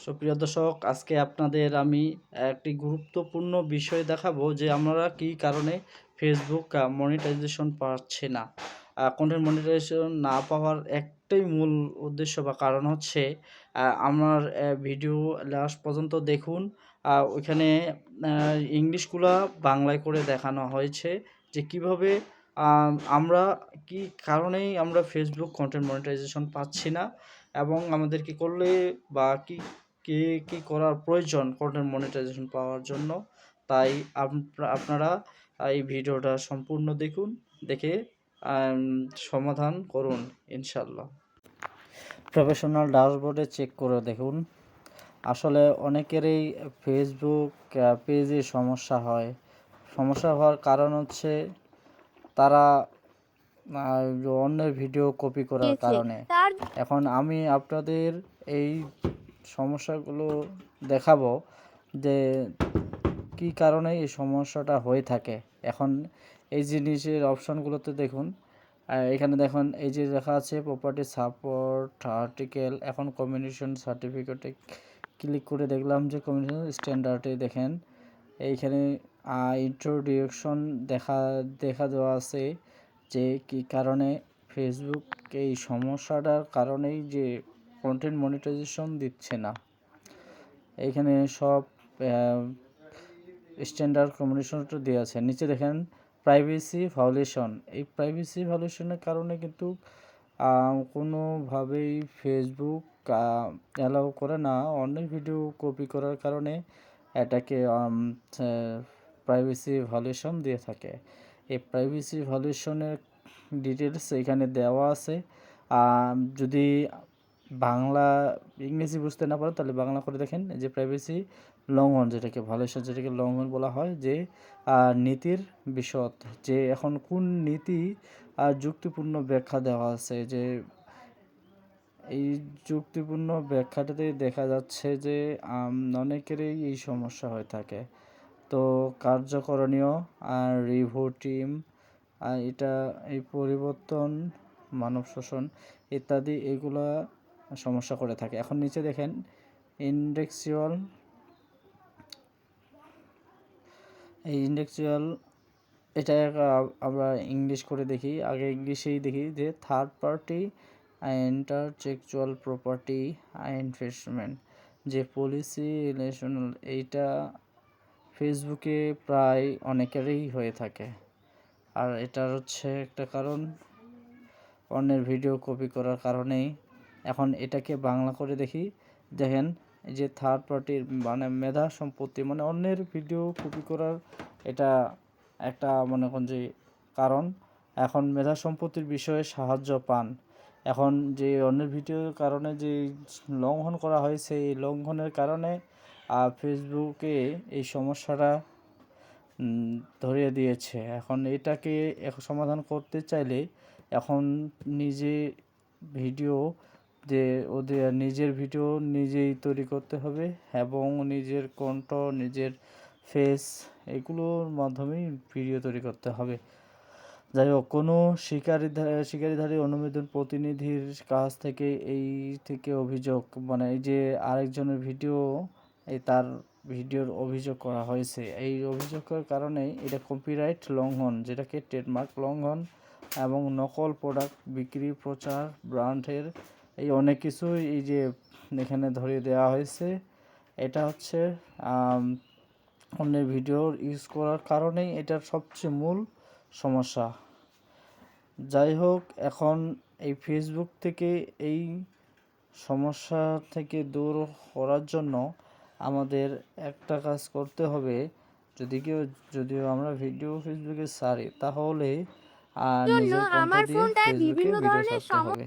সুপ্রিয় দর্শক, আজকে আপনাদের আমি একটি গুরুত্বপূর্ণ বিষয় দেখাবো যে আমরা কি কারণে ফেসবুক মনিটাইজেশন পাচ্ছে না। কন্টেন্ট মনিটাইজেশন না পাওয়ার একটাই মূল উদ্দেশ্য বা কারণ হচ্ছে আমার ভিডিও লাস্ট পর্যন্ত দেখুন। ওইখানে ইংলিশগুলা বাংলায় করে দেখানো হয়েছে যে কিভাবে আমরা কি কারণেই আমরা ফেসবুক কন্টেন্ট মনিটাইজেশন পাচ্ছি না এবং আমাদের কি করলে বা কি করার প্রয়োজন কন্টেন্ট মনিটাইজেশন পাওয়ার জন্য। তাই আপনারা এই ভিডিওটা সম্পূর্ণ দেখুন, দেখে সমাধান করুন ইনশাল্লাহ। প্রফেশনাল ড্যাশবোর্ডে চেক করে দেখুন। আসলে অনেকেরই ফেসবুক পেজে সমস্যা হওয়ার কারণ হচ্ছে তারা অন্যের ভিডিও কপি করার কারণে। এখন আমি আপনাদের এই সমস্যাগুলো দেখাবো যে কি কারণে এই সমস্যাটা হয়ে থাকে। এখন এই জিনিসের অপশানগুলোতে দেখুন, এখানে দেখুন এই যে লেখা আছে প্রপার্টি সাপোর্ট আর্টিকেল। এখন কমিউনিকেশন সার্টিফিকেটে ক্লিক করে দেখলাম যে কমিউনিকেশন স্ট্যান্ডার্ডে দেখেন এইখানে ইন্ট্রোডিউকশন দেখা দেওয়া আছে যে কি কারণে ফেসবুক এই সমস্যাটার কারণেই যে কন্টেন্ট মনিটাইজেশন দিচ্ছে না। এইখানে সব স্ট্যান্ডার্ড কমিউনিকেশনটা দেওয়া আছে। নিচে দেখেন প্রাইভেসি ভায়োলেশন। এই প্রাইভেসি ভায়োলেশনের কারণে কিন্তু কোনোভাবেই ফেসবুক অ্যালাউ করে না অন্যের ভিডিও কপি করার কারণে এটাকে প্রাইভেসি ভায়োলেশন দিয়ে থাকে। এই প্রাইভেসি ভায়োলেশনের ডিটেলস এখানে দেওয়া আছে। যদি ইংরেজি বুঝতে না পারেন তাহলে বাংলা করে দেখেন যে প্রাইভেসি লঙ্ঘন, যেটাকে ভায়োলেশন, যেটাকে লঙ্ঘন বলা হয়, যে নীতির বিশদ, যে এখন কোন নীতি যুক্তিপূর্ণ ব্যাখ্যা দেওয়া আছে। যে এই যুক্তিপূর্ণ ব্যাখ্যাটাতে দেখা যাচ্ছে যে অনেকেরই এই সমস্যা হয়ে থাকে। তো কার্যকরণীয় রিভিউ টিম, এটা এই পরিবর্তন, মানব শোষণ ইত্যাদি এগুলা সমস্যা করে থাকে। এখন নিচে দেখেন ইন্ডেক্সুয়াল এটা আমরা ইংলিশ করে দেখি, আগে ইংলিশেই দেখি যে থার্ড পার্টি ইন্টারটেকচুয়াল প্রপার্টি ইনভেস্টমেন্ট, যে পলিসি রিলেশনাল, এইটা ফেসবুকে প্রায় অনেকেরই হয়ে থাকে। আর এটার হচ্ছে একটা কারণ অন্যের ভিডিও কপি করার কারণেই। এখন এটাকে বাংলা করে দেখি, দেখেন যে থার্ড পার্টির মানে মেধা সম্পত্তি, মানে অন্যের ভিডিও কপি করার এটা একটা মনে করেন যে কারণ। এখন মেধা সম্পত্তির বিষয়ে সাহায্য পান। এখন যে অন্যের ভিডিওর কারণে যে লঙ্ঘন করা হয়েছে, এই লঙ্ঘনের কারণে ফেসবুকে এই সমস্যাটা ধরিয়ে দিয়েছে। এখন এটাকে সমাধান করতে চাইলে এখন নিজে ভিডিও যে ওদের নিজের ভিডিও নিজেই তৈরি করতে হবে এবং নিজের কণ্ঠ, নিজের ফেস, এগুলোর মাধ্যমেই ভিডিও তৈরি করতে হবে। যাই হোক, কোনো শিকারীধারী অনুমোদন প্রতিনিধির কাছ থেকে অভিযোগ, মানে এই যে আরেকজনের ভিডিও, তার ভিডিওর অভিযোগ করা হয়েছে, এই অভিযোগের কারণে এটা কপিরাইট লঙ্ঘন, যেটাকে ট্রেডমার্ক লঙ্ঘন এবং নকল প্রোডাক্ট বিক্রি, প্রচার, ব্র্যান্ডের এই অনেক কিছুই এই যে এখানে ধরিয়ে দেওয়া হয়েছে। এটা হচ্ছে অন্যের ভিডিওর ইউজ করার কারণেই এটার সবচেয়ে মূল সমস্যা। যাই হোক, এখন এই ফেসবুক থেকে এই সমস্যা থেকে দূর করার জন্য আমাদের একটা কাজ করতে হবে। যদিও আমরা ভিডিও ফেসবুকে ছাড়ি, তাহলে নিজের কণ্ঠ দিয়ে ফেসবুকে ভিডিও ছাড়তে হবে।